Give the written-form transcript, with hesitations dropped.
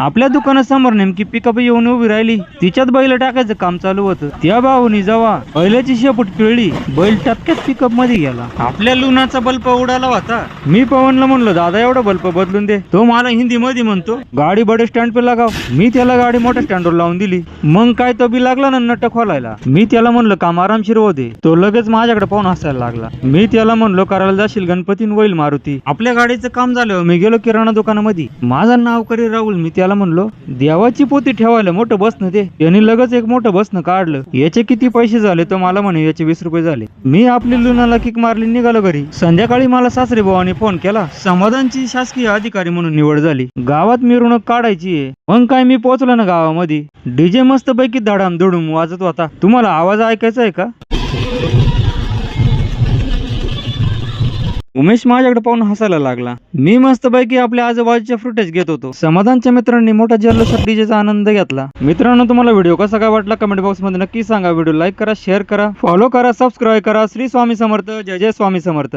आपल्या दुकानासमोर नेमकी पिकअप येऊन उभी राहिली. तिच्यात बैल टाकायचं काम चालू होतं. त्या भाऊनी जेव्हा बैलाची शेपूट पिळली, बैल टपक्यात पिकअप मध्ये गेला. आपल्या लुनाचा बल्ब उडाला होता. मी पवनला म्हणलो, दादा एवढा बल्ब बदलून दे. तो मला हिंदी मध्ये म्हणतो, गाडी बडे स्टँड पे लगाव. मी त्याला गाडी मोठ्या स्टँडवर लावून दिली. मग काय तो बी लागला ना नट खोलायला. मी त्याला म्हणलं काम आरामशीर होते. तो लगेच माझ्याकडे पाहून हसायला लागला. मी त्याला म्हणलो, करायला जाशील गणपती वैल मारुती. आपल्या गाडीचं काम झालं. मी गेलो किराणा दुकानामध्ये. माझं नाव करी राहुल. मी त्याला म्हणलो, देवाची पोती ठेवायला मोठं बसणं दे. त्यांनी लगेच एक मोठं बसणं काढलं. याचे किती पैसे झाले तो मला म्हणे, याचे 20 रुपये झाले. मी आपली लुनाला किक मारली, निघालो घरी. संध्याकाळी मला सासरे भावाने फोन केला, समाधानची शासकीय अधिकारी म्हणून निवड झाली. गावात मिरवणूक काढायची आहे. मग काय मी पोहोचलो ना गावामध्ये. डीजे मस्त पैकी धडाम धडूम वाजत होता. तुम्हाला आवाज ऐकायचा आहे का? उमेश माझ्याकडे पाहून हसायला लागला. मी मस्त पैकी आपल्या आजूबाजूच्या फुटेज घेत होतो. समाधानच्या मित्रांनी मोठ्या जल्लोषात डीजेचा आनंद घेतला. मित्रांनो, तुम्हाला व्हिडिओ कसा काय वाटला कमेंट बॉक्स मध्ये नक्की सांगा. व्हिडिओ लाईक करा, शेअर करा, फॉलो करा, सबस्क्राईब करा. श्री स्वामी समर्थ. जय जय स्वामी समर्थ.